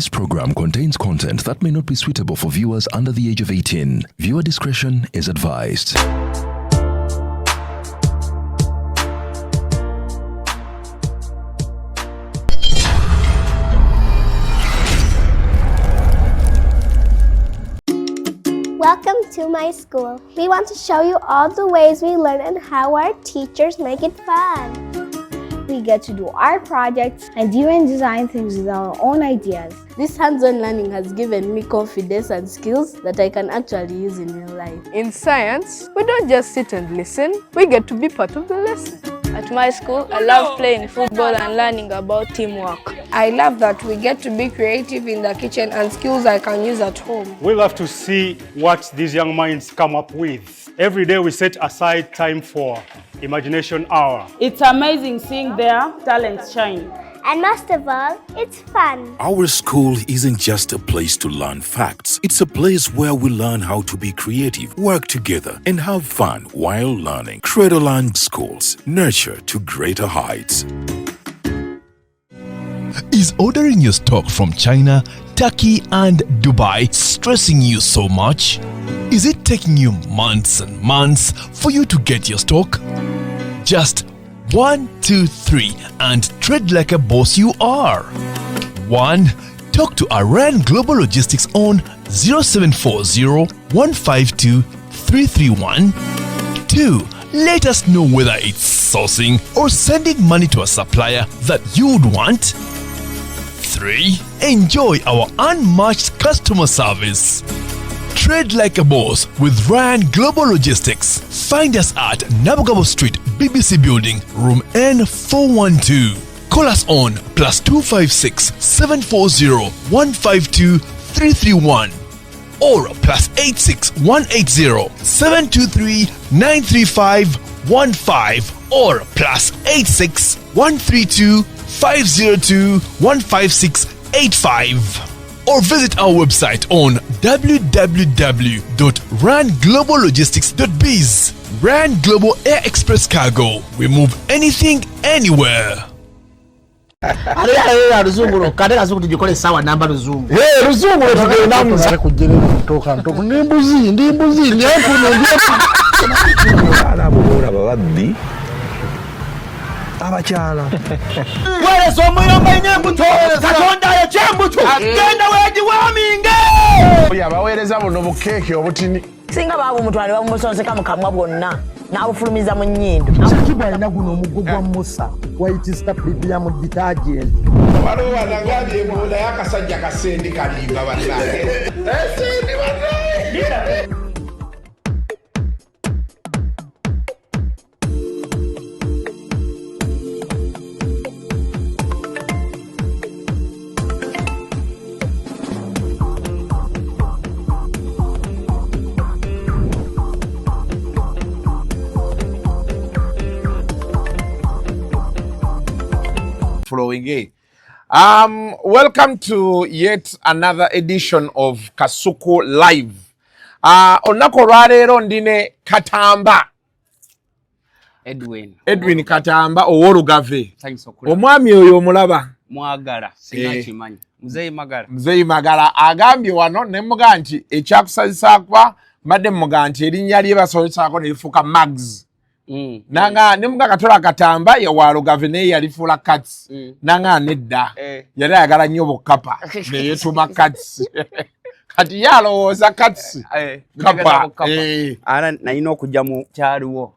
This program contains content that may not be suitable for viewers under the age of 18. Viewer discretion is advised. Welcome to my school. We want to show you all the ways we learn and how our teachers make it fun. We get to do our projects and even design things with our own ideas. This hands-on learning has given me confidence and skills that I can actually use in real life. In science, we don't just sit and listen, we get to be part of the lesson. At my school, I love playing football and learning about teamwork. I love that we get to be creative in the kitchen and skills I can use at home. We love to see what these young minds come up with. Every day we set aside time for Imagination Hour. It's amazing seeing their talents shine. And most of all, it's fun. Our school isn't just a place to learn facts. It's a place where we learn how to be creative, work together, and have fun while learning. Cradleland Schools, nurture to greater heights. Is ordering your stock from China, Turkey, and Dubai stressing you so much? Is it taking you months and months for you to get your stock? Just 1, 2, 3 and trade like a boss you are. 1. Talk to Iran Global Logistics on 0740 152 331. 2. Let us know whether it's sourcing or sending money to a supplier that you would want. 3. Enjoy our unmatched customer service. Trade like a boss with Ryan Global Logistics. Find us at Nabugabo Street, BBC Building, room N412. Call us on +256 740 152 331 or +86 180 723 935 15 or +86 132 502 156 85. Or visit our website on www.rangloballogistics.biz. Rand Global Air Express Cargo. We move anything, anywhere. Ruzungu kadera zuku tujikole sawa namba ruzungu. Ruzungu tujikole namba kujele kutoka ntoko ndimbuzi ni hapo ndio ala bora babaddi abachala wale somuyomba inyambuto katonda ya chambuto genda weji waminge yabawereza buno bukeke obutini singa babu mutwale bamusonseka mukamwa bwonna n'abufulumiza mu nnyindo kibali naguno omugogwa Musa white star premium detergent waliwo wanangabi ebola yakasajja kasendi kalimba bannange esendi bannange. Flowing. Welcome to yet another edition of Kasuku Live. Onako rarero ndine Katamba. Edwin Katamba Owolugave. Omwami oyo omulaba. Mwagala sinakimanyi. Muzeyi Magala agambye wano ne muga nti ekyakusazisa kwa madde muga nti erinnya lye basosaako ne lifuuka Mags. Nanga nimuga katola Katamba ya walo gavene yalifula Cats. Nanga nedda. Yali ayagala nnyo bokapa ne yetuma Cats. Kati yalowooza Cats. Kapa. Ara nalina okujja mu kyaliwo.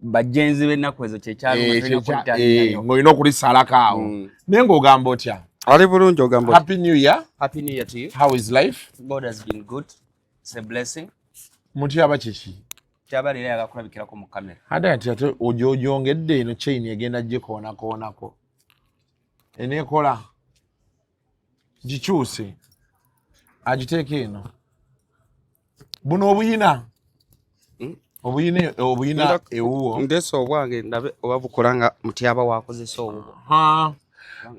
Bajenzi b'ennaku ezo kyekyaliwo. Ng'olina okulisalako awo. Naye ng'ogamba otya? Ali bulungi ogamba. Happy New Year. Happy New Year to you. How is life? God has been good. It's a blessing. Muntu yaba kiki? Kyabali lya gakulabikirako mu kamera. Hada ati ojongedde eno chain egenda gye koonako. Enekola. Gikyuse. Agiteeke eno. Buno obuyina. Obuyina ewuwo. Ndeso obwange ndabe obabukolanga mutyaba wakozesa obwo.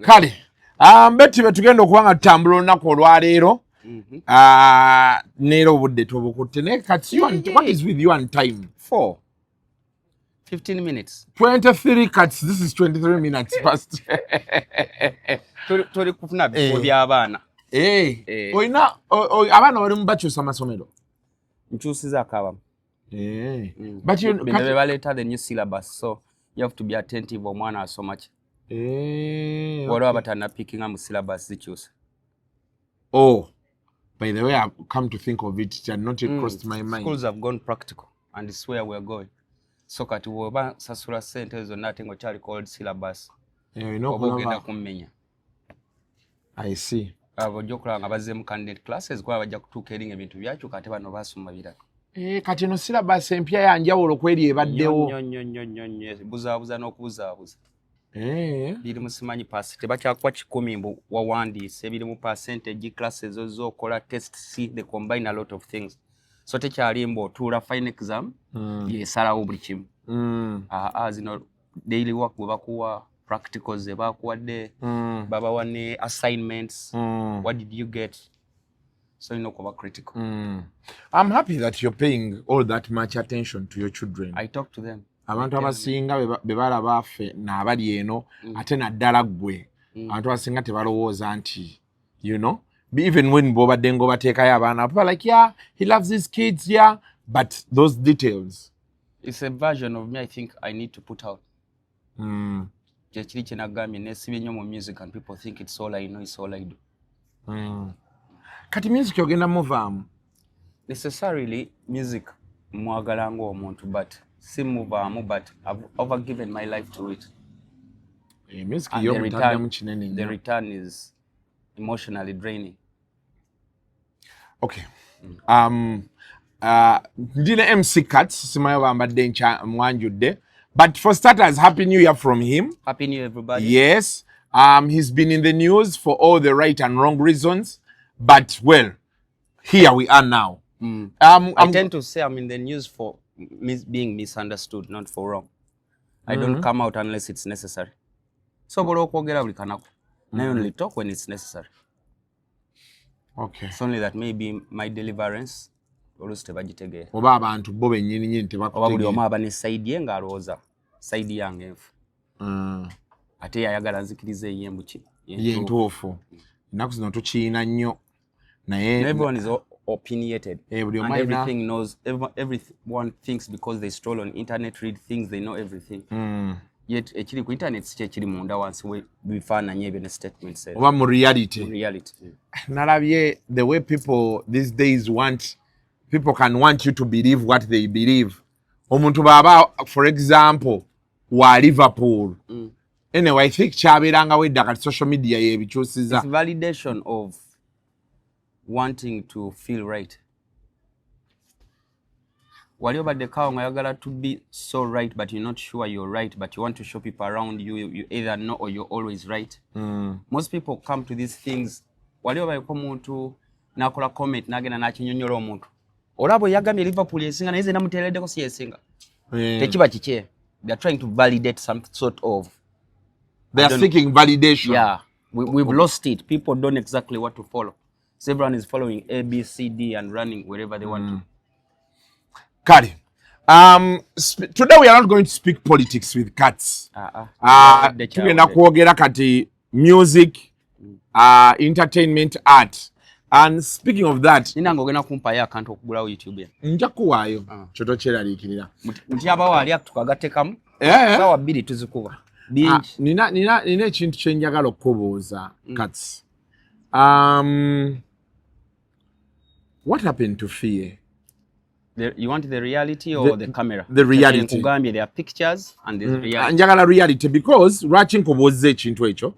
Kale. Mbeti betugenda okubanga tutambula olunaku olwaleero. Neero obudde tobukutte ne kati what is with you and time? 15 minutes. 23 cuts. This is 23 minutes past. Tori kufuna bifo by'abaana. Oina abana bali mubakyusa amasomero. Nkyusiza akaba. But you later the new syllabus, so you have to be attentive omwana asoma ki. Waliwo abatana picking up syllabus zikyusa. Oh, by the way, I've come to think of it, it had not yet crossed my mind. Schools have gone practical, and it's where we're going. So kati woba sasula sente zo natingo chali called syllabus. I see. Abajokula nga bazze mu candidate classes kwa bajja kutuuka eringa ebintu byakyuka ate bano basoma birako. Kati no syllabus empya yanjawulo kweri ebaddewo. Buzaabuza n'okubuzaabuza. Biri musimanyi pass tebakyakuwa 10 mbu wawandiise ebiri mu percentage classes z'okola test C, they combine a lot of things. So tekyali mbu otuula final exam yesalawo buli kimu. Zino daily work bwe bakuwa practicals ze bakuwadde babawa ne assignments. What did you get? So you know kuba critical. I'm happy that you're paying all that much attention to your children. I talk to them. Abantu abasinga bebala baffe n'abali eno ate naddala ggwe abantu abasinga tebalowooza nti you know even when bobadde ngobateekayo abaana people are like yeah he loves his kids yeah but those details it's a version of me I think I need to put out. Kyekiri kye nagambye neesibye nnyo mu music and people think it's all I know, it's all I do. Kati music ogenda muvaamu? Necessarily music mwagala ng'omuntu but simuvaamu but I've overgiven my life to it. Music the return is emotionally draining. Okay. Ndine MC Cuts simayo bambadde ncha mwanjudde. But for starters, Happy New Year from him. Happy New Year, everybody. Yes. He's been in the news for all the right and wrong reasons. But, well, here we are now. I tend to say I'm in the news for being misunderstood, not for wrong. I don't come out unless it's necessary. So, I only talk when it's necessary. Okay. It's only that maybe my deliverance olustebagitegera oba abantu bo bennyini nyini tebakutegera buli omu aba ne side ye ng'alowooza side yange enfu ate yayagala nzikirize eyembuki yentuufu ennaku zino tukiina nnyo naye everyone is opinionated and everything knows everyone thinks because they stroll on internet read things they know everything yet ekiri ku internet si kyekiri munda wansi bifaananyi ebyo ne statements oba mu reality nalabye the way people these days people can want you to believe what they believe. Omuntu baba, for example, wa Liverpool. Anyway, I think chabiranga wedda kati social media yebikyusiza. It's validation of wanting to feel right. Wali obadde kawo ng'ayagala to be so right, but you're not sure you're right, but you want to show people around you, you either know or you're always right. Most people come to these things. Wali obaliko omuntu nakola comment nagenda nakinyonyola omuntu. Olabo yagambye Liverpool yesinga naye zena mutereddeko si yesinga. Tekiba kikye. They are trying to validate some sort of. They are seeking validation. Yeah. We've lost it. People don't exactly what to follow. So everyone is following A, B, C, D and running wherever they want to. Kari. Today we are not going to speak politics with Cats. Tugenda kwogera kati music, entertainment, art. And speaking of that, ninanga ogenda kumpayo akantu okugulawo YouTube ya. Nja kuwaayo. Kyoto kyeraliikirira. Muti abawo ali tukagattekamu. Sawa 2 tuzikuba. Nina ekintu kye njagala okubuuza Cats. What happened to Fille? You want the reality or the camera? The reality. Kugambye there are pictures and there's reality. Njagala reality because lwaki nkubuuza ekintu ekyo.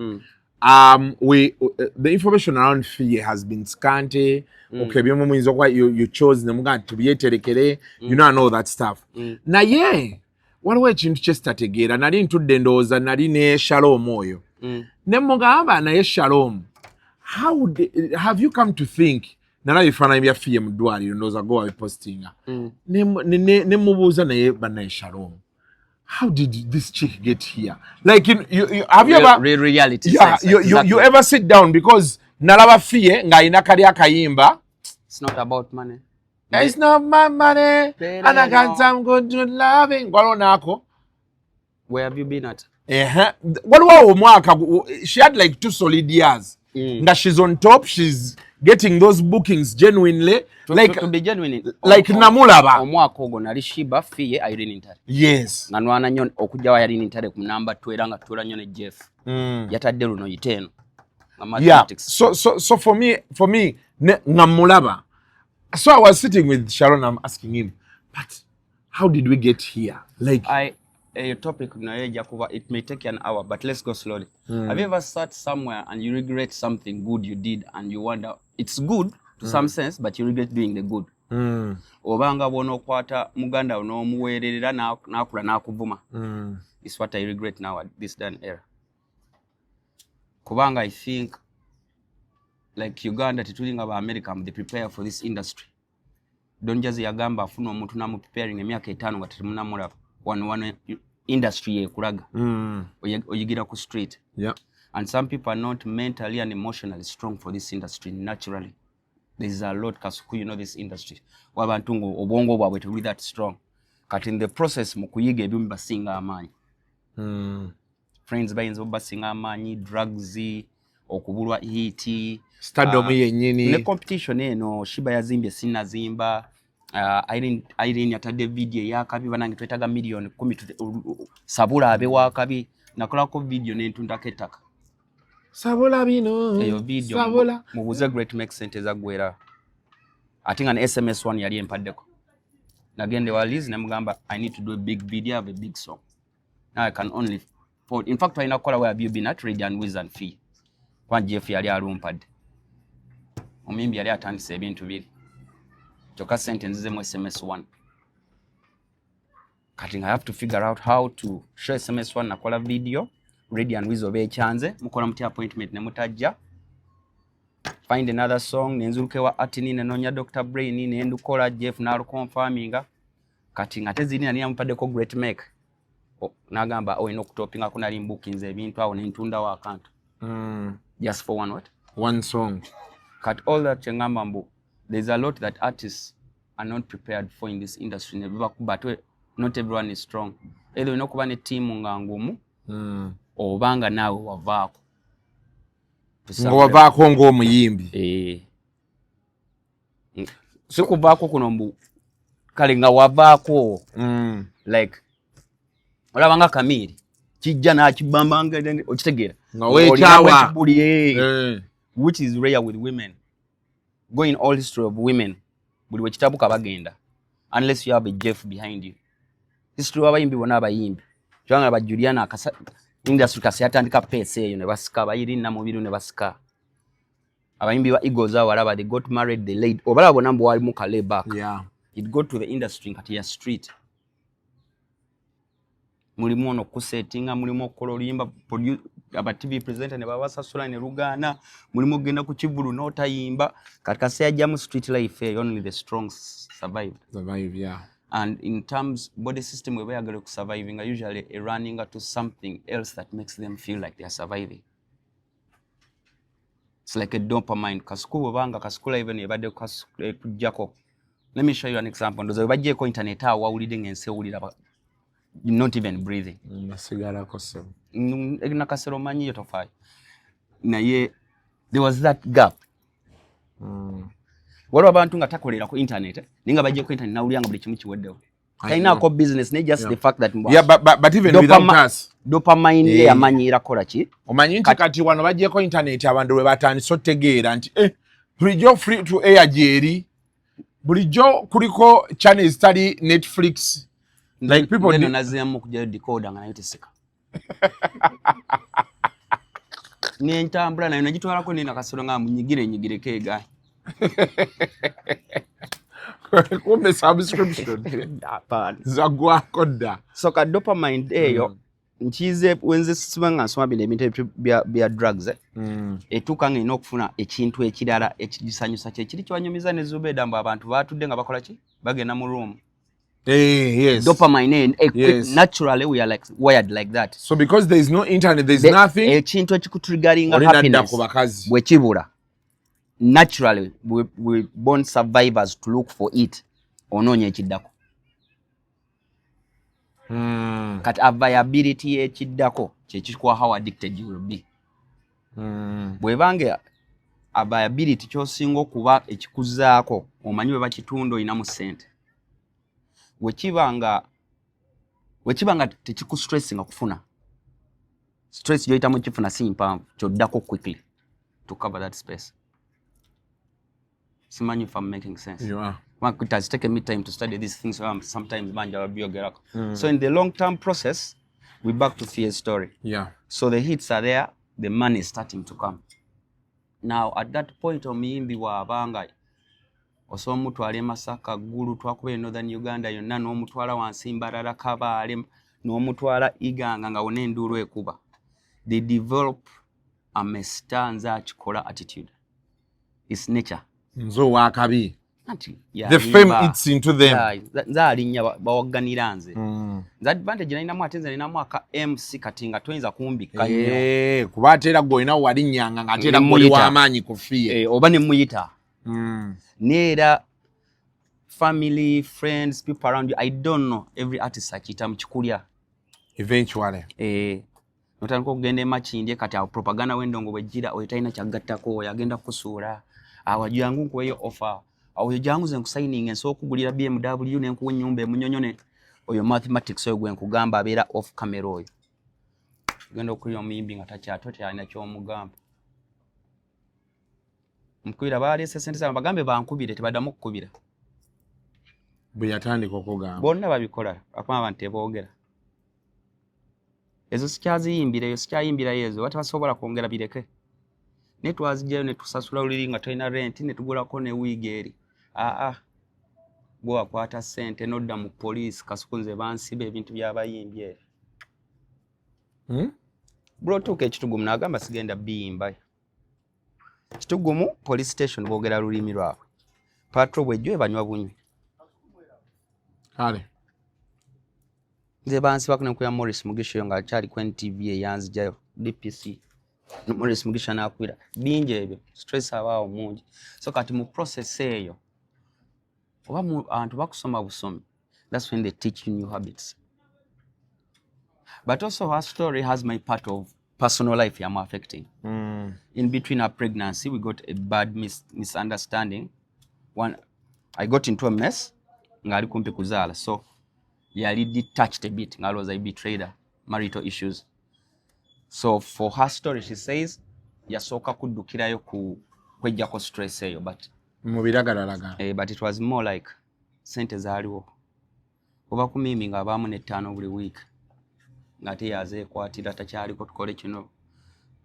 The information around Fille has been scanty. Okay, you chose to be you know, and all that stuff. Na ye, waliwo ekintu kye sitategeera nali ntudde ndowooza nali ne Shalom oyo. Ne mugamba naye Shalom, have you come to think nalaba ebifaananyi bya Fille mu ddwaliro ndowooza go wabipostinga. Ne mubuuza naye bannaye Shalom, how did this chick get here? Like, you have you ever reality? Yeah, you ever sit down because nalaba Fille ng'ayina kali akayimba. It's not about money. It's not my money, and I got some good loving. Where have you been at? What was mwaka? She had like 2 solid years. Nga she's on top, she's getting those bookings genuinely. To be genuine. Like namulaba. Omwaka ogwo nali Shiba Fille Irene Ntare. Yes. Nga nwana nnyo okujja wa Irene Ntare ku namba 2 era nga tuula nnyo ne Jeff. Yatadde luno yiteeno. Yeah. So for me, namulaba. So I was sitting with Sharon, I'm asking him, but how did we get here? Like a topic it may take an hour, but let's go slowly. Have you ever sat somewhere and you regret something good you did and you wonder it's good to some sense, but you regret doing the good? Obanga bona okwata muganda onomuwererera nakula nakuvuma. It's what I regret now at this done era. Kubanga I think like Uganda titulinga ba America they prepare for this industry. Don't just yagamba afuna omuntu namu preparing emyaka 5 nga temunamulaba. One industry ekulaga. Oyigira ku street. Yeah. And some people are not mentally and emotionally strong for this industry naturally. There's a lot Kasuku, you know this industry. Wabantu obwongo bwabwe to be that strong. But in the process mukuyiga ebyumi basinga amanyi. Friends bayinza basinga amanyi, drugs, okubulwa heat, stardom yennyini. Ne competition eno Shiba yazimbye sinazimba. Irene yatadde video yakabi banange twetaga million 10 sabula abe wakabi nakolako video n'entundako ettaka. Sabula bino. Eyo video sabula. Mubuze great make sente zagwera. Ati nga SMS 1 yali empaddeko. Nagende walizi namugamba I need to do a big video, have a big song. Now I can only afford. In fact, I know where have you been at Radiant Wiz and Fille. Kwa Jeff yali alumpadde. Omimbi yali atandise ebintu biri. Choka sentence mu SMS 1. Cutting I have to figure out how to show SMS 1 nakola video. Radiant Wiz obe chanze. Mukola muti appointment ne mutajja. Find another song. Nenzuruke wa atini nenonya Dr. Brain ne endukola Jeff nalu confirminga. Cutting atezini ani amupaddeko great make. Nagamba ino kutopinga kuna bookings ebintu awo n'entunda wa account. Just for one song. Cut all that chengamba. There's a lot that artists are not prepared for in this industry. But not everyone is strong. Either no kuba ne team nga ngumu obanga nawe wavaako. Wavaako ng'omuyimbi. Sikuvaako kuno mbu kale nga wavaako like olabanga Kamiri kijja n'akibambanga okitegeera nga weekyawa which is rare with women. Go in all history of women buli wekitabuka bagenda unless you have a Jeff behind you. History w'abayimbi bonna abayimbi kyanga ba Juliana akasa industry kasi yatandika pese eyo ne basika bayiri na mubiru ne basika abayimbi wa Eagles awalaba they got married they laid obala bona mbo wali mu kale back. Yeah. It got to the industry kati ya street. Mulimu ono kusettinga mulimu okola oluyimba aba TV presenter ne babasasula ne Lugana mulimu genda ku Kivulu n'otayimba katika seja mu street life only the strong survive. Yeah. And in terms body system we are going to surviving are usually running to something else that makes them feel like they are surviving. It's like a dopamine. Kasuku banga Kasuku Live ebadde kujjako. Let me show you an example. Ndoze bajje ko internet awo wawulidde ngensewulira not even breathing. Sigara kosem. Egna kasero manyi yotofai. Naye there was that gap. Waliwo abantu nga takolera ku internet ninga bajje ku internet nawulira nga buli kimu kiweddewo. Kaina ko business ne just the fact that yeah but even without us dopamine yamanyira kola ki omanyi nti kati wano bajje ku internet abantu we batandise otegeera nti bulijjo free to air jeri bulijjo kuliko channels tali Netflix. Like people neno naziamu kujja decoder nga nayo teseka. Ni ntambula nayo najitwalako nina kasoro nga munyigire kega. Kumbe subscription. Zagwa koda. So ka dopamine eyo nchize wenze sibanga nsoma bintu bya drugs etuka nga ino okufuna ekintu ekirala ekijisanyusa kiri kyanyumiza ne zubeda mba abantu batudde nga bakola ki bagenda mu room. Yes. Dopamine naturally we are like wired like that. So because there is no internet there is nothing ekintu ekikutriggeringa happiness bwe kibula naturally we born survivors to look for it ononye ekiddako. Kati availability ekiddako kyekikuwa how addicted you will be. bwebange ability kyosinga kuba ekikuzaako omanyi bwe bakitundu oyina mu ssente wekibanga tekiku-stressinga kufuna stress gyoyita mu kifuna si mpanvu kyoddako quickly to cover that space. Simanyi if I'm making sense. You are. It has taken me time to study these things, so sometimes so in the long-term process, we're back to Fille's story. Yeah. So the hits are there, the money is starting to come. Now, at that point, omuyimbi wabanga osomutwala Masaka Gulu twakubera Northern Uganda yonna n'omutwala wansi Mbarara Kabale n'omutwala Iganga nga wona enduru ekuba. They develop a mestanza akikola attitude. It's nature. Nzo wakabi. The fame eats into them. Nzaalinya bawaganira nze. That advantage nalinamu ate nze nalinamu aka MC kati nga toyinza kumbika nnyo. Kuba ate era gwolina walinnyanga nga ate era gwoli w'amaanyi ku Fille. Oba ne muyita. Neera family, friends, people around you. I don't know every artist akiyita mu kikulya. Eventually. Notandika okugenda emakindi kati awo propaganda w'endongo bw'ejjira oyo talina kyagattako oyo agenda kukusuula. Awo jangu nkuweyo offer. Awo jangu ze nkusigning ensobola okugulira BMW n'enkuwa ennyumba emunyonyone oyo mathematics oyo gwe nkugamba abeera off camera oyo. Genda okulira omuyimbi nga takyatote alina ky'omugamba. Mukubira baleese ssente zaabwe bagambe bankubire tebaddamu kukubira. Bwe yatandika okugamba. Bonna babikola akuma abantu teboogera. Ezo sikyayimbira ezo batabasobola kwongera bireke. Ne twazijjayo ne tusasula oluli nga tulina rent ne tugulako ne wig eri. Bwe wakwata ssente nodda mu poliisi Kasuku nze bansiba ebintu by'abayimbi eri. Bw'otuuka ekitugumu n'agamba sigenda biyimbayo. Kitugumu police station boogera lulimi lwabwe. Patrol bw'ejjo banywa bunywi. Kale. Nze bansiba kunenkula Morris Mugisha nga akyali ku NTV eyanzijayo DPC. Morris Mugisha n'akwira bingi ebyo stress abaawo mungi. So kati mu process eyo oba abantu bakusoma busomi, that's when they teach you new habits. But also her story has my part of personal life I'm affecting. In between her pregnancy, we got a bad misunderstanding. I got into a mess. Ngali kumpi kuzaala. So yali detached a bit. Ngali was I betrayed her. Marital issues. So for her story, she says, yasooka kuddukirayo kwejjako stress eyo, but but it was more like sente zaaliwo. Oba ku mimi nga abaamu ne 5 buli week. Ngate yazeekwatira takyaliko tukole kino.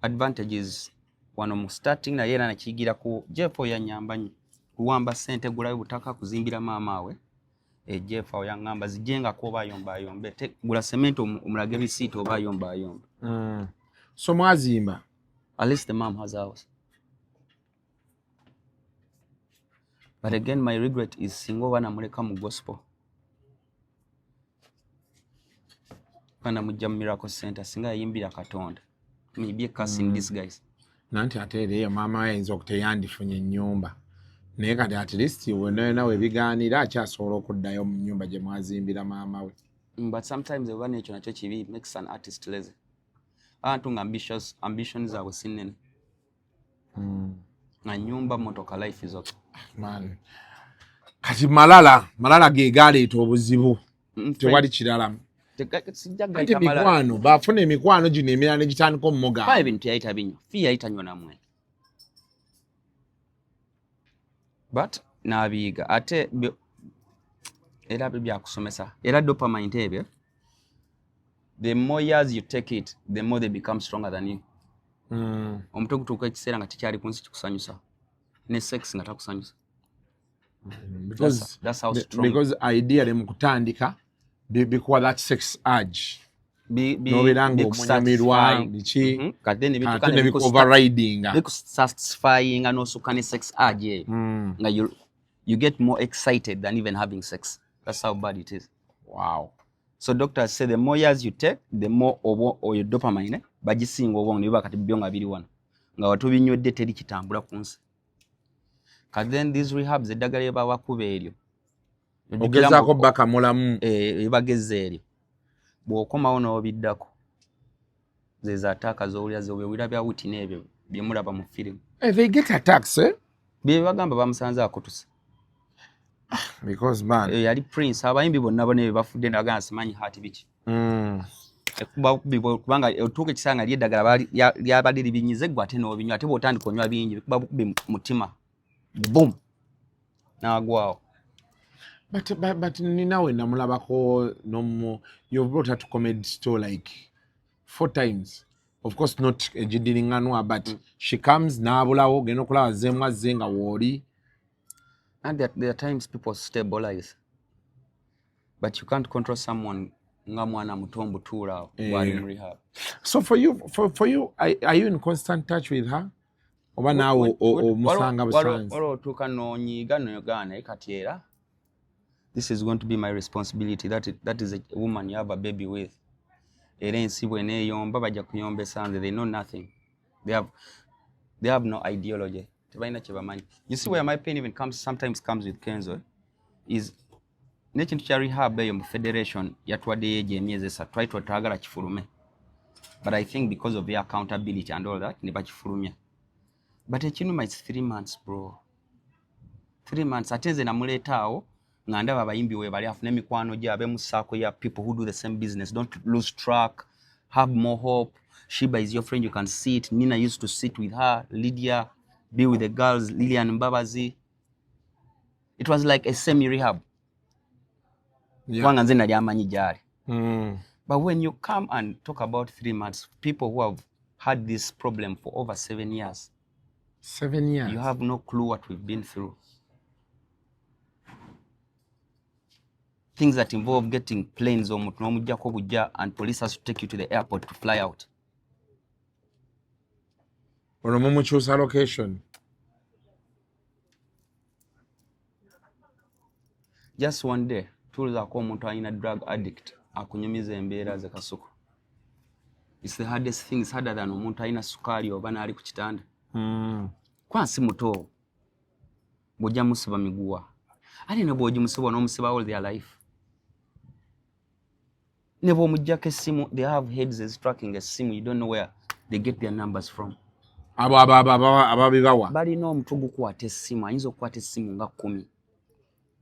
Advantages wano mu starting na yera nakiyigira ku Jeff yanyamba nnyo kuwamba sente gulayo butaka kuzimbira maama we. Jeff yangamba zijenga ko bayomba yombe gula cement omulage receipt oba yomba yomba. So mwazimba. At least the mom has a house. But again, my regret is singo wana muleka mu gospel. Kana mujja Miracle Center singa yimbira Katonda. Maybe curse in disguise. Nanti ate ya mama yinza okuteyandifunye ennyumba. Naye kati at least nawe ebigaanira akyasobola okuddayo mu nnyumba gye mwazimbira maama we. But sometimes the one ekyo nakyo kibi makes an artist lazy. Antunga ambitions zaabwe sinene. Na nyumba motoka life is okay. Man. Kati malala ge galeeta obuzibu. Tewali kirala. Ate mikwano bafuna emikwano gino emirala ne gitandika omugamba. Ba ebintu yayita binyo. Fille yayitanywa namwe. But nabiyiga ate era byakusomesa. Era dopamine ebyo. The more years you take it, the more they become stronger than you. Omuntu okutuuka ekiseera nga tekyali ku nsi kikusanyusa. Ne sex nga takusanyusa. That's how strong. Because idea mu kutandika bikuwa that sex urge. Nobirango munyamirwa bichi kade ne bitukana ne overriding. Satisfying and also kind of sex urge. Nga you get more excited than even having sex. That's how bad it is. Wow. So doctors say the more years you take, the more or your dopamine bagisinga obwongo ne bakati byonga biri wano. Nga watu binywedde teri kitambula ku nsi. Then these rehabs eddagala lyebawakuba eryo. Ogezaako baka mulamu. Ebagezza eryo. Bw'okomawo n'obiddako. Ze zaataaka z'owulira z'owulira bya wuti n'ebyo byemulaba mu film. They get attacks, eh? Bye bagamba bamusanze akutusa. Because man, yali prince abayimbi bonna bone bafudde ndagana simanyi hati biki. Kubanga otuuka ekisanga lyeddagala lyabadde libinyize gwe ate n'obinywa ate bw'otandika onywa bingi bikuba bukubi mutima. Boom. N'agwawo. But ninawe namulabako nomu you've brought her to comedy store like 4 times. Of course not ejidiringanwa but she comes n'abulawo genda okulaba zemwa zenga woli. And there are times people stabilize. But you can't control someone nga mwana mutombo tula while in rehab. So for you are you in constant touch with her? Oba nawo musanga busanze. Walo tuka no nyiga no yogana ekati era. This is going to be my responsibility. That is a woman you have a baby with. Era ensibwe ne yomba bajja kuyomba sanze. They know nothing. They have no ideology. You see where my pain even sometimes comes with Kenzo is nekintu kya rehab eyo mu federation yatwadde yeje emyezi 3 twaitwa twagala kifulume. But I think because of the accountability and all that ne bakifulumya. But ekinuma it's 3 months bro. 3 months atenze namuleetaawo nga ndaba abayimbi we bali afune mikwano gyabe mu circle ya people who do the same business. Don't lose track. Have more hope. Shiba is your friend, you can sit. Nina used to sit with her. Lydia be with the girls, Lillian and Babazi. It was like a semi-rehab. Yeah. But when you come and talk about 3 months, people who have had this problem for over 7 years. 7 years? You have no clue what we've been through. Things that involve getting planes or and police has to take you to the airport to fly out. Choose a location. Just one day, tuliza kwa omuntu alina drug addict akunyumiza embeera ze Kasuku. It's the hardest thing. It's harder than omuntu alina sukali oba nali ku kitanda. Kwansi muto bojja musiba miguwa. Ali ne bojja musiba n'omusiba all their life. Nebo mujjako essimu, they have heads as tracking a simu, you don't know where they get their numbers from. Ababibawa balina omutu gukwata essimu, ayinza okukwata essimu nga 10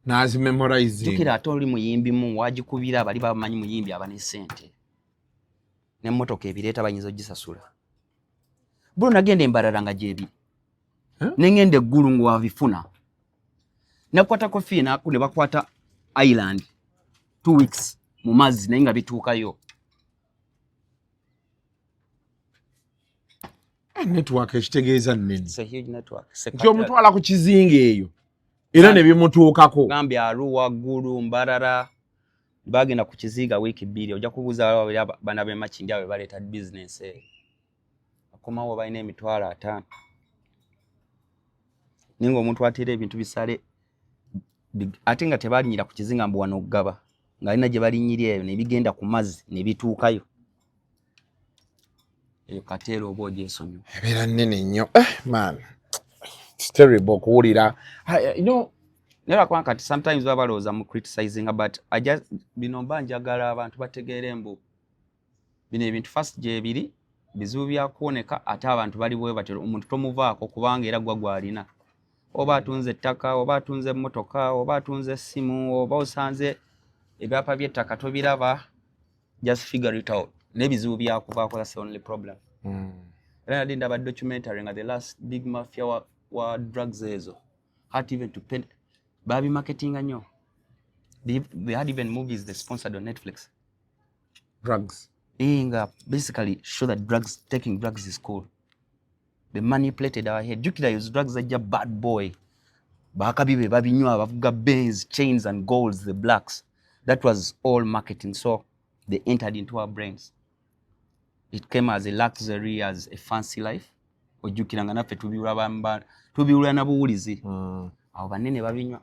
nazi memorize. Jukira ate oli muyimbi mu wagikubira abali bamanyi muyimbi abane ssente n'emmotoka ebireeta bayinza ogisasula. Bro nagenda embalala nga gyebi nengende eggulu ngu wabifuna nakwata Fille ne bakwata island 2 weeks mu mazzi naye nga bituukayo. Network ekitegeeza nnene. It's a huge network. Nti omutwala ku kizinga eyo era ne bimutuukako. Gambye Arua, Gulu, Mbarara bagenda ku kizinga wiiki 2 ojja kubuuza bana be Makindi abe baleeta business akomawo balina emitwalo 5 ninga omuntu atera ebintu bisale ate nga tebalinyira ku kizinga mbu wano okugaba nga alina gye balinyiri eyo ne bigenda ku mazzi ne bituukayo. Katero oboje esonyo. Ebeera nnene nnyo. Man. It's terrible kuwulira. You know, never kwanka sometimes babalooza mu criticizing but I just bino mbanjagala abantu bategeere mbu bino ebintu first gye biri bizibu bya kuoneka ate abantu bali bwe batero omuntu tomuvaako kubanga era gwa alina. Oba atunze ettaka, oba atunze emmotoka, oba atunze essimu, oba osanze ebyapa by'ettaka tobiraba. Just figure it out. Nebizibu byakuvaako, that's the only problem. I did a documentary and the last big mafia wa drugs ezo had even to pay baby marketing anyo. They had even movies they sponsored on Netflix. Drugs. Basically show that taking drugs is cool. They manipulated our head. Jukira use drugs like a bad boy. Bakabibe babinywa bavuga Benz, chains and golds, the blacks. That was all marketing. So they entered into our brains. It came as a luxury, as a fancy life. Ojukiranga naffe tubiwula na buwulizi. Abo banene babinywa.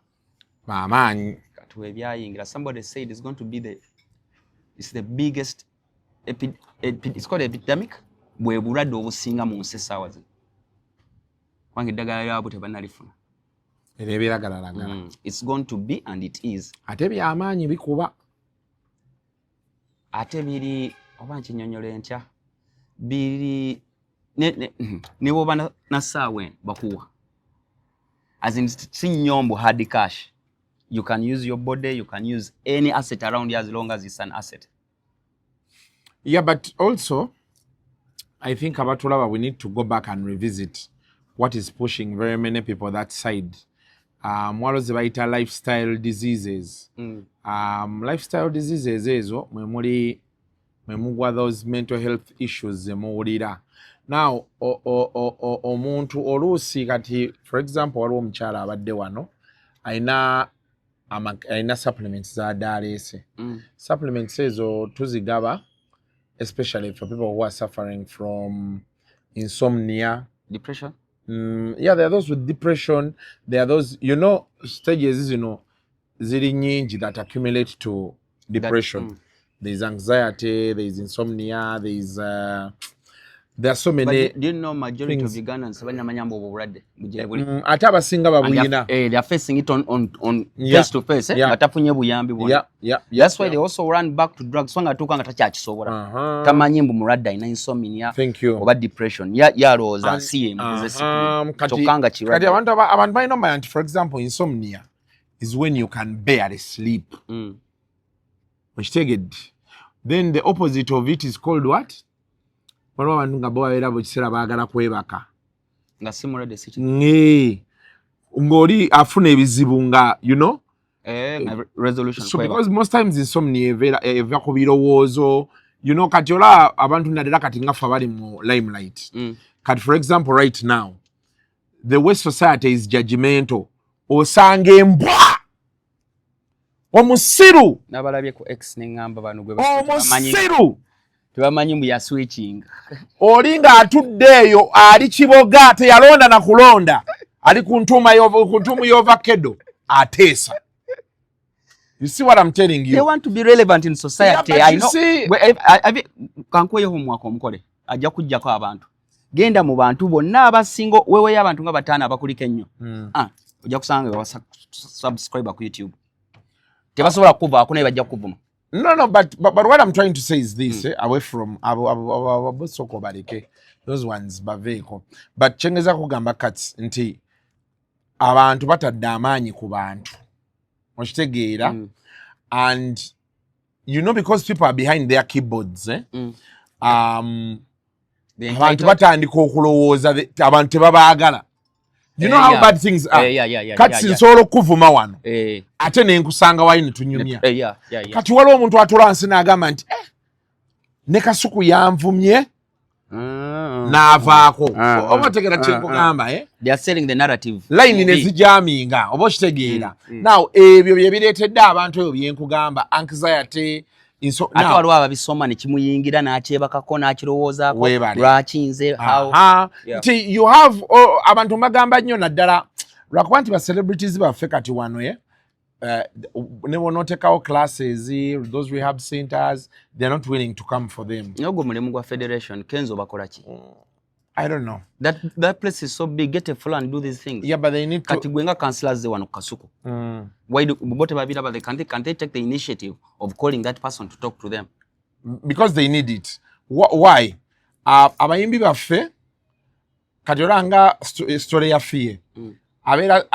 Mamanyi. Katuwe ebyayingira. Somebody said it's going to be the biggest it's called epidemic. Bwe bulwadde obusinga mu nsi essaawa zino. Wange eddagala lyabo tebanalifuna. Era ebiragalagala. It's going to be and it is. Ate byamaanyi bikuba. Ate biri oba nkinyonyole ntya. Biri ne woba na sawe bakuwa. As in sinyombo hard cash. You can use your body, you can use any asset around you as long as it's an asset. Yeah, but also I think Abatulaba, we need to go back and revisit what is pushing very many people that side. What was the lifestyle diseases? Lifestyle diseases ezo memugwa those mental health issues zemuwulira. Now omuntu oluusi kati for example waliwo omukyala abadde wano aina supplements za aleese. Supplements ezo tuzigaba especially for people who are suffering from insomnia, depression. Yeah, there are those with depression. There are those, stages, ziri nyingi that accumulate to depression. There's anxiety, there's insomnia, there are so many. But do you know majority things. Of Ugandans abanyamanyambo obulwadde ate abasinga babuyina. They are facing it on face to face. Batafunye buyambi bwonna. That's why they also run back to drugs. Swanga tukanga tachakisobola. Tamanyi mbu mulwadde alina insomnia oba depression. Yalowooza asiye tokanga kirwadde. Kati abantu balina okumanya nti for example insomnia is when you can barely sleep. Then the opposite of it is called what? Waliwo abantu nga bawabeera buli kiseera baagala kwebaka nga simulwadde ng'oli afuna ebizibu nga resolution. So because most times insomnia eva ku birowoozo kati ola abantu naddala kati nga ffe abali mu limelight. Kati for example right now the way society is judgmental, osanga embwa omusiru n'abalabye ku X n'engamba bano gwe omusiru tebamanyi mbu ya switching. Oli ng'atudde eyo ali kiboga teyalonda na kulonda ali ku ntuumu y'ovakkedo ateesa. You see what I'm telling you? They want to be relevant in society. Yeah, I know. Kankweyeho omwaka omukole ajja kujjako abantu. Genda mu bantu bonna abasingo weweyo abantu nga bataano abakulika ennyo. Ojja kusanga nga subscriber ku YouTube. Tebasobola kuvaako naye bajja kuvuma. No, but what I'm trying to say is this, away from soko balike, those ones baveko. But chengeza kugamba kati nti abantu batadde amaanyi ku bantu. Okitegeera. And because people are behind their keyboards, abantu batandika okulowooza abantu tebabaagala. You know how bad things are. Kati nsobola okuvuma wano. Ate nenkusanga wayi ne tunyumya. Kati waliwo omuntu atula wansi n'agamba nti ne Kasuku yanvumye n'avaako. Oba otegeera kye nkugamba. They are selling the narrative. Line ne zijaaminga oba okitegeera. Now ebyo bye bireetedde abantu ebyo bye nkugamba anxiety. Ate waliwo ababisoma ne kimuyingira n'akyebakako n'akirowoozaako lwaki nze nti you have abantu bagamba nnyo naddala lwakuba nti ba celebrities baffe kati wano ne bonootekawo classes those rehab centers they're not willing to come for them. Ogwo mulimu gwa federation Kenzo bakola ki? I don't know. That place is so big. Get a floor and do these things. Yeah, but they need to. Kati gwenga councillors wano Kasuku. Why do bote babira but can't they take the initiative of calling that person to talk to them? Because they need it. Why? Abayimbi baffe kati olanga story ya Fille. Abera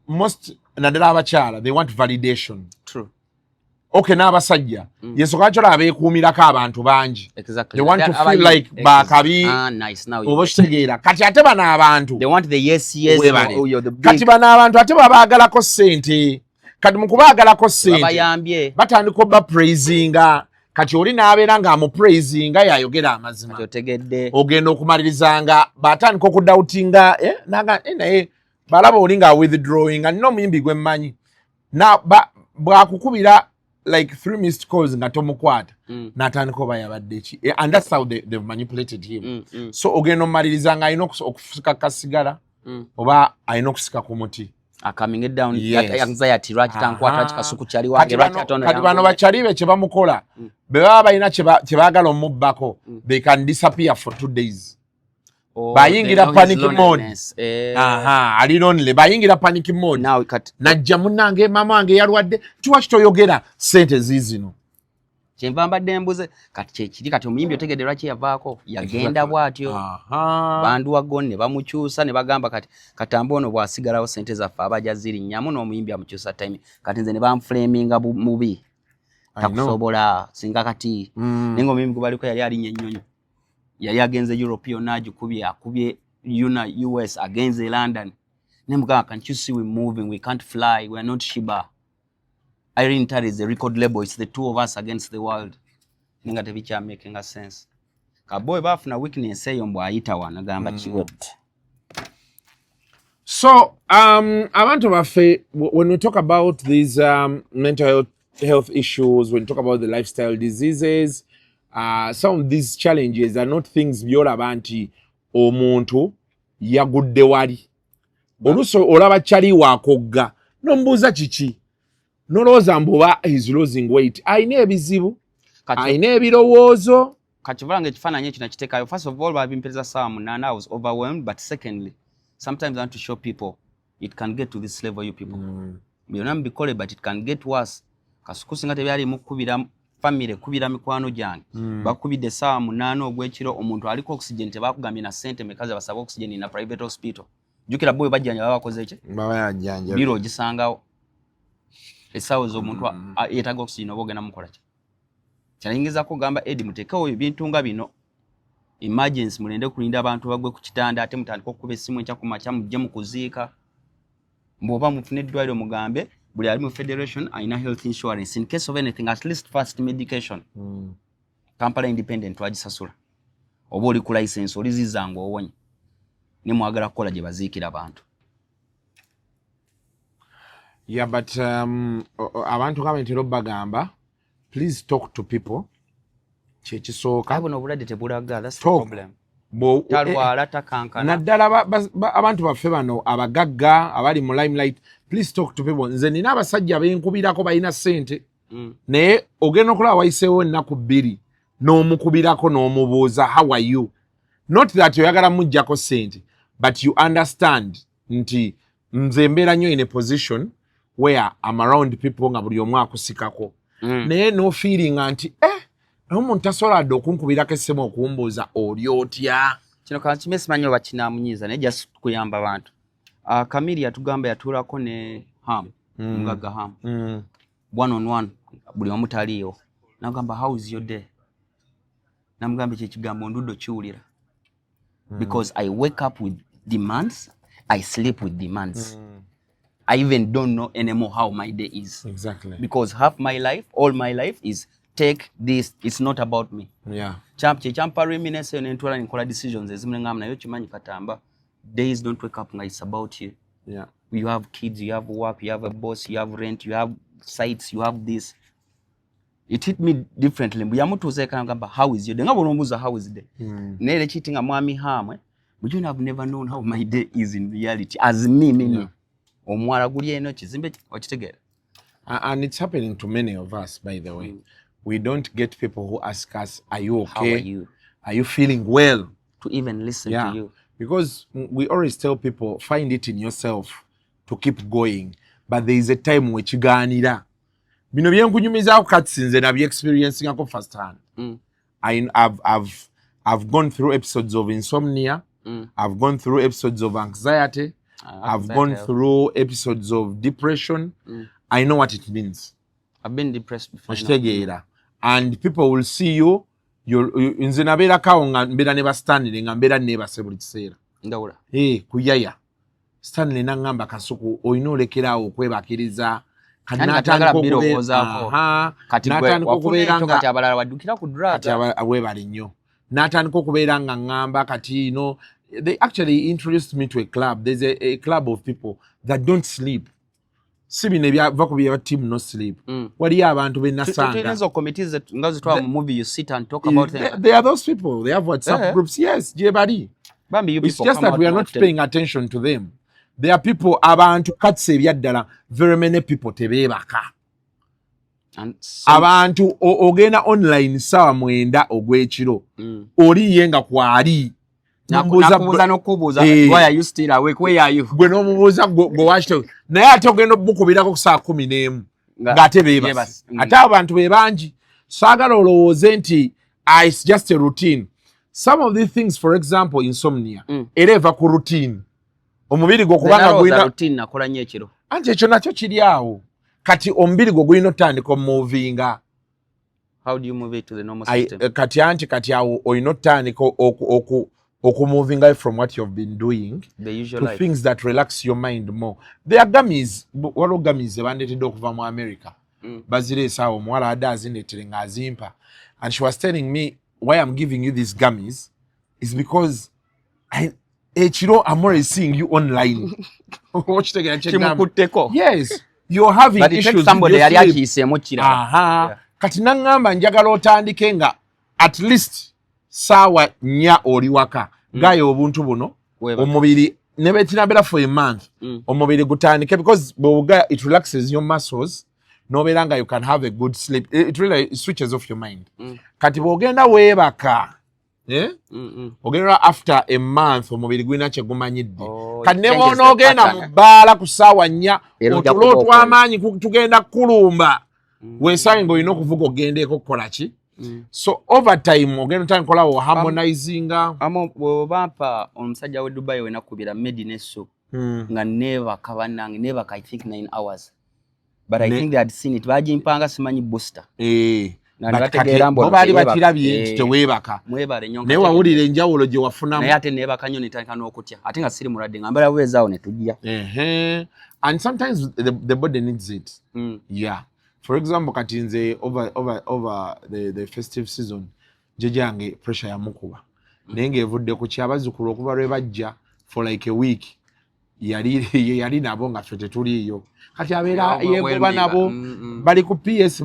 most naddala abakyala they want validation. True. Okay, n'abasajja yensooka kyola abeekuumirako abantu bangi. Exactly. They want to feel like baakabi oba okitegeera kati ate bano abantu they want the yes kati bano abantu ate babaagalako ssente kati mu kubaagalako ssente batandika obba praisinga kati oli n'abeera ng'amupraisinga y'ayogera amazima ogenda okumalirizanga batandika okudawutinga naye balaba oli nga withdrawing nga nina omuyimbi gwe mmanyi bwakukubira like 3 missed calls nga tomukwata n'atandika oba yabadde ki and that's how they've manipulated him. So ogenda omumaliriza nga alina okusika kasigala oba alina okusika ku muti coming it down anxiety lwaki tankwata lwaki Kasuku kyali wange lwaki atonda kati bano bakyalibe kye bamukola be baba balina kye baagala omubbako they can disappear for 2 days. Bayingira panic mode. Ali lonely. Bayingira panic mode. Najja munnange mama wange yalwadde. Kiwaki toyogera sente zizino. kyenva mbadde mbuze kati kyekiri kati omuyimbi otegedde lwaki yavaako yagenda bw'atyo bandu wagonne bamukyusa ne bagamba kati katambe ono bw'asigalawo sente zaffe abajja zirinnyamu n'omuyimbi amukyusa time kati nze ne bamufulaminga mubi takusobola singa kati naye nga omuyimbi gwe baliko yali alinnya ennyonyo yali agenze Europe yonna akubye US agenze London nemugamba can't you see we moving, we can't fly, we are not Shiba. Irene Tari is the record label, it's the two of us against the world. Ninga tebicha making a sense. Kaboy bafuna weakness eyo mbwa ayita wana gamba chiwot. So, abantu baffe, when we talk about these mental health issues, when we talk about the lifestyle diseases, some of these challenges are not things byolaba nti omuntu yagudde wali. Oluso olaba chali wakogga nombuuza kiki noloza mbuba is losing weight ayina ebizibu ayina ebirowoozo kati vulange ekifaananyi ekyo nakiteekayo. First of all babimpeza ssaawa munaana I was overwhelmed, but secondly sometimes I want to show people it can get to this level, you people byonna mubikole but it can get worse. Kasuku singa tebyali mukubira family kubira mikwano gyange bakubidde ssaawa munaana ogw'ekiro omuntu aliko oxygen tebakugambye na ssente mekazi basaba oxygen na private hospital. Jukira boy bajjanja babakoze ki babayajjanja biro gisangawo esawo z'omuntu yetaga oxygen obogena mukola ki kyalingiza ko gamba edi mutekewo ebintu nga bino emergency mulende kulinda abantu bagwe ku kitanda ate mutandika okuba essimu enkya ku makya mujje mu kuziika mboba mufune eddwaliro mugambe buli ali mu federation ayina health insurance in case of anything, at least first medication Kampala independent wagisasula oba oli ku license oli zizanga owonye ne mwagala kukola gye baziikira abantu. Yeah, but abantu kamentero bagamba please talk to people kyekisooka abo nobulwadde tebulaga, that's the problem. Talwala takankana naddala abantu baffe bano abagagga abali mu limelight, please talk to people. Nze nina abasajja benkubirako balina ssente naye ogenda okulaba wayiseewo ennaku bbiri n'omukubirako n'omubuuza how are you, not that oyagala mujjako ssente but you understand nti nze mbeera nnyo in a position where I'm around people nga buli omu akusikako naye no feeling nti omuntu tasobola adde okunkubirako essimu okumbuuza oli otya. Kino kanti simanyi oba kinaamunyiiza naye just kuyamba abantu. Kamiri yatugamba yatuulako ne Ham mugagga Ham one on one buli omu taliiwo nagamba how is your day namugamba kyekigambo nduddo kiwulira because I wake up with demands, I sleep with demands. I even don't know anymore how my day is. Exactly. Because half my life, all my life is take this, it's not about me. Yeah. Champa reminisce and entwala nkola decisions ezimwe ngam nayo kimanyi katamba. Days don't wake up nga it's about you. Yeah. You have kids, you have work, you have a boss, you have rent, you have sites, you have this. It hit me differently. Buyamutuze kangamba how is your day? Ngabo nombuza how is the day? Nele chitinga mwami hamwe. But you have never known how my day is in reality as me. Yeah. Omwala guli eno kizimbe okitegera. And it's happening to many of us, by the way. We don't get people who ask us, are you okay? How are you? Are you feeling well? To even listen to you. Because we always tell people, find it in yourself to keep going. But there is a time which you ganira. Bino byenkunyumizaako kati nze nabye experiencing ako first hand. I've gone through episodes of insomnia. I've gone through episodes of anxiety. I've gone through episodes of depression. I know what it means. I've been depressed before. And people will see you. Nze nabeera kawo nga mbeera ne bastanire nga mbeera neebase buli kiseera. Ndawula. Kuyaya. Stanley n'angamba Kasuku olina olekeraawo okwebakiriza. Natandika okubeera nga kati abalala waddukira ku drug. Kati weebale nnyo. Natandika okubeera nga ngamba kati they actually introduced me to a club. There's a club of people that don't sleep. Sibine byava ku bya team no sleep. Wali abantu benasanga. Tunezo committees that ngazi twa movie you sit and talk about them. They are those people. They have WhatsApp groups. Yes, jebali. It's just that we are not paying attention to them. There are people abantu katse byaddala very many people tebeebaka. Abantu ogenda online sawa mwenda ogwekiro. Oli yenga kwali. Nakubuuza n'okubuuza why are you still awake, where are you? Gwe n'omubuuza gwe wakito naye ate ogenda okubukubirako ku saa 11 ng'ate beebase ate abantu be bangi saagala olowooze nti it's just a routine. Some of these things, for example, insomnia, era eva ku routine. Omubiri gwo kubanga gwina routine nakola nnyo ekiro. Anti ekyo nakyo kiri awo. Kati omubiri gwo gwina otandika omuvinga. How do you move it to the normal system? Kati awo oyina otandika moving away from what you've been doing the usual to life. Things that relax your mind more. There are gummies, waliwo gummies ebandetedde okuva mu America. Bazireesa awo omuwala adde azindeetere ng'azimpa. And she was telling me why I'm giving you these gummies is because ekiro I'm already seeing you online. Yes, you're having but issues somebody with your sleep. Kati nangamba njagala otandike nga at least saawa 4 oli waka. Gaye obuntu buno omubiri nebe tinabera for a month. Omubiri gutandike because it relaxes your muscles. Nobeera nga you can have a good sleep. It really switches off your mind. Kati bw'ogenda weebaka ogenda after a month omubiri gwina kye gumanyidde. Kati ne bw'onoogenda mu bbaala ku ssaawa 4 otulo otw'amaanyi tugenda kulumba. Weesange ng'olina okuvuga ogendeeko okukola ki? So over time ogenda otandikola wo harmonizinga. Bw'obampa omusajja w'e Dubai we nakubira Medineso nga neebaka bannange neebaka I think 9 hours. But I think they had seen it. Bajimpanga simanyi booster. Bo baali bakirabye nti teweebaka. Naye wawulira enjawulo gye wafunamu. Naye ate neebaka nnyo netandika n'okutya. Ate nga siri mulwadde nga mbeera buweezaawo ne tujja. And sometimes the body needs it. Yeah. For example, kati nze over the festive season, jejange pressure ya mukuba. Naye ng'evudde ku kyabazzukulu okuva lwe bajja for like a week. Yali nabo nga ffe tetuliiyo. Kati abeera yeegoba nabo bali ku PS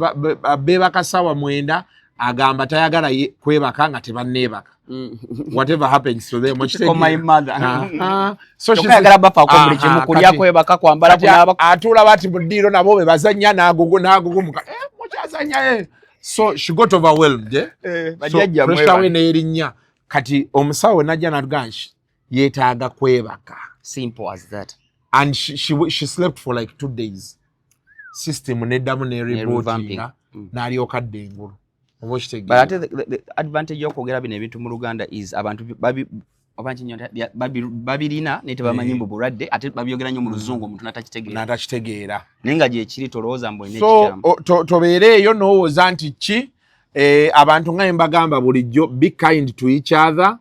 beebaka ssaawa 9 agamba tayagala kwebaka nga tebanneebaka. Whatever happens to them. My mother. So she's atula bati budiro nabo be bazanya n'agugumuka. Mukyazanya so she got overwhelmed. So pressure we neerinnya. Kati omusawo najja n'aganshi yeetaaga kwebaka. Simple as that. And she slept for like 2 days. System neddamu ne rebootinga n'alyoka adda engulu. But I think the advantage of kwogera bino ebintu mu Luganda is abantu babirina ne tebamanyi mbu bulwadde ate babyogera nnyo mu Luzungu omuntu n'atakitegeera. Naye nga gye kiri tolowooza mbu ine ekikyamu. So tobeere eyo n'owooza nti ki abantu nga mbagamba bulijjo be kind to each other.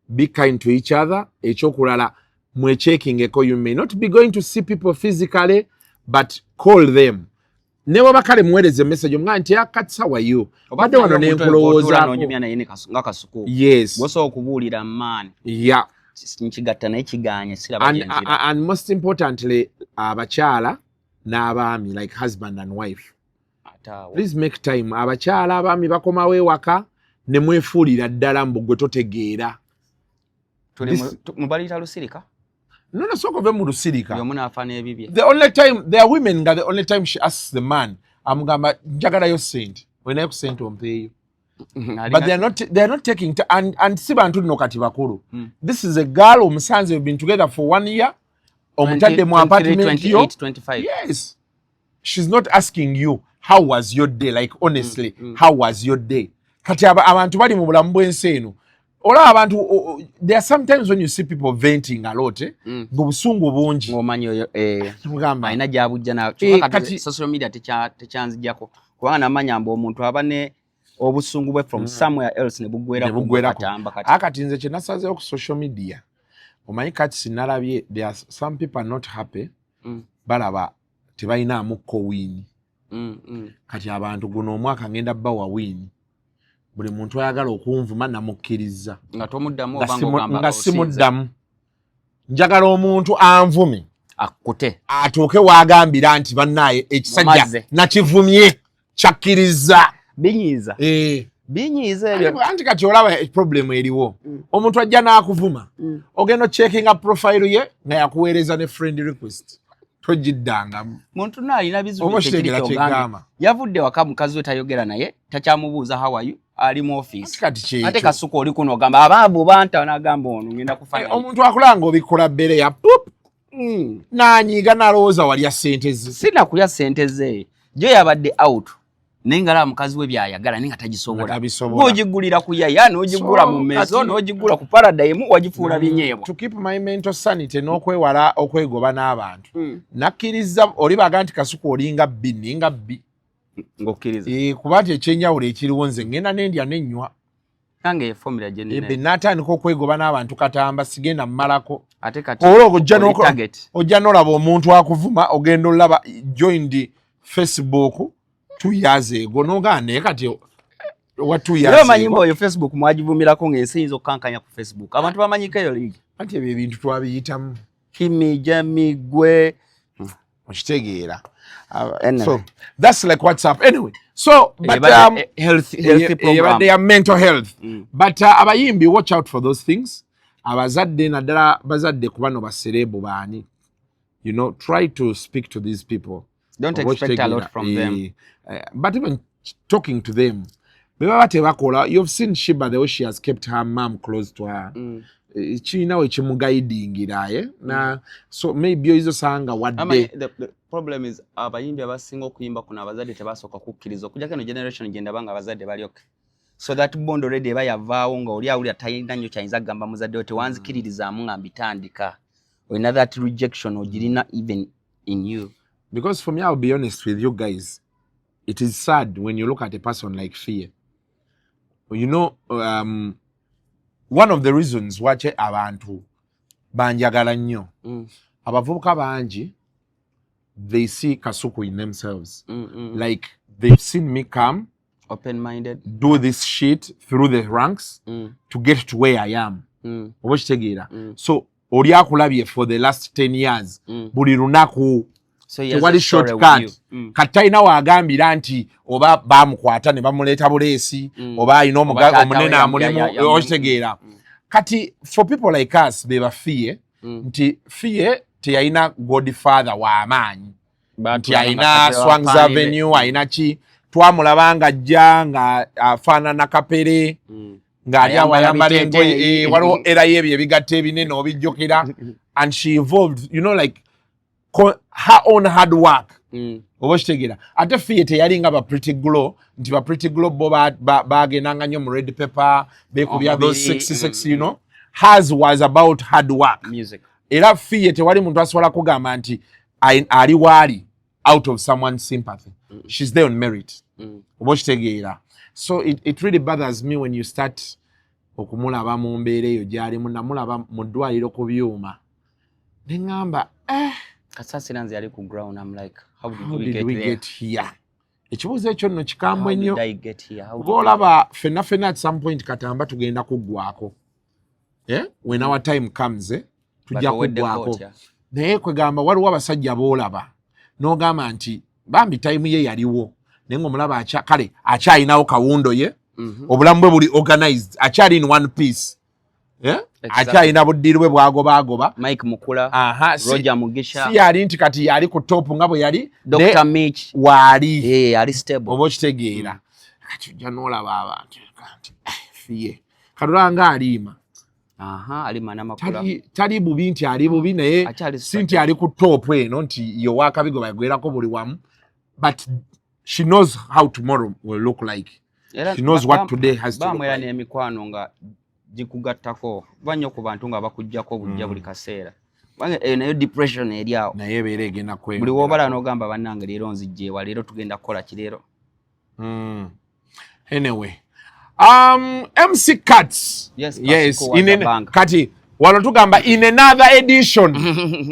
Be kind to each other. Ekyokulala mwechekingeko. You may not be going to see people physically, but call them. Never bakale muwereze message omnga nti akatsa wayo. Obadde wano ne nkulowooza. Yes. Boso okubuulira man. Yeah. Nkigatta naye kiganye siraba jenjira. And most importantly, abakyala n'abaami like husband and wife. Please make time. Abakyala abaami bakomawo ewaka ne mwefuulira ddala mbu gwe totegeera. Mubalita lusirika? No, soko ve mu lusirika. Yomuna afane ebibye. The only time there are women that the only time she asks the man, amugamba njagala yo sent. When I sent on pay. But they are not taking and sibantu no kati bakulu. This is a girl omusanze we've been together for 1 year. Omutadde mu apartment 28, 25. Yes. She's not asking you how was your day, like honestly, how was your day? Kati abantu bali mu bulamu bw'ensi eno. Ola abantu there are sometimes when you see people venting a lot ngobusungu bungi ngomanyi oyo mugamba ina jabujja na kati social media techanzijako kubanga namanya mbo omuntu abane obusungu bwe from somewhere else ne bugwera katamba kati akati nze kinasaze ku social media omanyi kati sinalabye there are some people are not happy balaba tebalina amukko wini kati abantu guno omwaka ngenda bawa wini buli muntu ayagala okunvuma namukkiriza nga tomuddamu obango gamba nga simuddamu njagala omuntu anvume akute atuuke waagambira nti bannaye ekisajja nakivumye kyakkiriza binyiiza binyiiza ebyo anti kati olaba problem eriwo omuntu ajja n'akuvuma ogenda checking up profile ye nga yakuweereza ne friend request tojiddangamu muntu nalina bizubu ekirikogamba yavudde waka mukazi we tayogera naye takyamubuuza how are you ali mu office ate Kasuku oli kuno ogamba abaavu banta n'agamba ono ngenda kufanya omuntu akulanga obikola bbere ya pup nanyiga nalowooza walya ssente ze sina kulya ssente ze jo yabadde out Nengala mukazi we byayagala ninga tagisobola ngojigulira ku yaya n'ogigula mu mezo n'ogigula ku paradigm wagifuula binyeebo. To keep my mental sanity n'okwewala okwegoba n'abantu nakkiriza oli baga nti Kasuku olinga bbi ninga bbi ngokkiriza kuba nti ekyenjawulo ekiriwo nze ngenda nendya nenywa nange ye formula general natandika okwegoba n'abantu katamba sigenda mmalako ate kati ojja n'olaba omuntu akuvuma ogenda olaba joined Facebook 2 years ago nogaane kati wa 2 years leo manyimbo oyo Facebook mwagivumirako ng'ensi yinza okkankanya ku Facebook abantu bamanyika eyo liigi anti ebyo ebintu twabiyitamu kimija migwe okitegeera so that's like WhatsApp anyway so but healthy program they are mental health but abayimbi watch out for those things abazadde naddala bazadde kubano baserebu baani you know try to speak to these people. Don't expect a lot from them. But even talking to them, you've seen Shiba the way she has kept her mom close to her. She now is guiding it. So maybe you sanga what day. The problem is abayimbi abasinga okuyimba kuna abazadde tebasoka kukkiriza okujja no generation genda banga abazadde balyoke. So that bond already eba yavaawo nga oli awulira talina nnyo kyayinza kugamba muzadde we tewanzikiririzaamu nga mbitandika. Olina that rejection ogirina even in you. Because for me, I'll be honest with you guys, it is sad when you look at a person like Fille. You know, one of the reasons why abantu banjagala nnyo abavubuka bangi they see Kasuku in themselves. Like they've seen me come open-minded, do this shit through the ranks to get to where I am. So oli akulabye for the last 10 years buli lunaku tewali shortcut kataina waagambira nti oba bamukwata ne bamuleeta buleesi oba alina omunene amulimu okitegeera kati for people like us beba Fille nti Fille teyalina godfather w'amaanyi nti alina Swangs Avenue alina ki twamulabanga ajja nga afaanana kapere ng'ali awayambala engoye waliwo era y'ebyo ebigatta ebinene obijjukira and she evolved you know like her own hard work oba kitegeera ate Fille teyalinga ba Pretty Glow nti ba Pretty Glow bo bagendanga nnyo mu red pepper bekubya those 66 you know hers was about hard work music era Fille tewali muntu asobola kugamba nti ali waali out of someone's sympathy she's there on merit oba kitegeera so it really bothers me when you start okumulaba mu mbeera eyo gy'alimu namulaba mu ddwaliro ku byuma ne ngamba Kasasira nze yali ku ground I'm like how did we get here ekibuuzo ekyo nno kikambwe nnyo oba olaba fenna at some point katamba tugenda kuggwako when our time comes tujja kuggwako naye kwegamba waliwo abasajja boolaba n'ogamba nti bambi time ye yaliwo naye ng'omulaba kale akyalinawo kawundo ye obulamu bwe buli organized akyali in one piece akyalina buddiru bwe bwagobagoba Mike Mukula Roger Mugisha si yali nti kati yali ku top nga bwe yali Dr. Mitch waali ali stable oba okitegeera kati ojja n'olaba abantu kanti Fille kalulanga aliima alima n'amakula tali bubi nti ali bubi naye si nti ali ku top eno nti yo wakabigo bagwerako buli wamu but she knows how tomorrow will look like she knows what today has to look like bamwera n'emikwano nga jikugattako banyo ku bantu nga bakujjako bujja buli kaseera nayo depression eri awo naye ebeera egenda kwengera buli woobala n'ogamba bannange leero nzijjeewa leero tugenda kukola kireero anyway MC Cuts yes in kati wano tugamba in another edition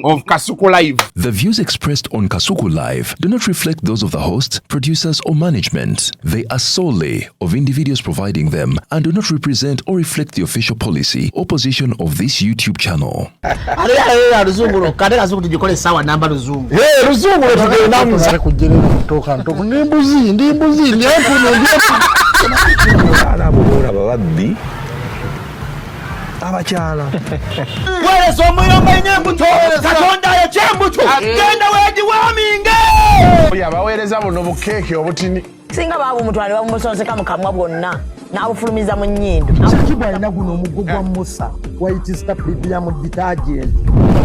of Kasuku Live. The views expressed on Kasuku Live do not reflect those of the host, producers or management. They are solely of individuals providing them and do not represent or reflect the official policy or position of this YouTube channel. Ruzungu kade Kasuku tujikole sawa namba Ruzungu. Ruzungu tujikole namba kujere kutoka ntoko ndi mbuzi ndi hapo ndio ala bora babaddi abakyala wale so muyomba inyembuto katonda ya chembuto genda weji waminge oya bawereza buno bukeke obutini singa babu mutwale bamusonse kamukamwa bwonna n'abufulumiza mu nnyindo kibali naguno omugo gwa Musa wayitista biblia mu detergent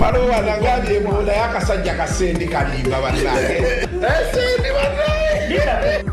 waliwo banangabi ebola yakasajja kasendi kalimba bannange esendi bannange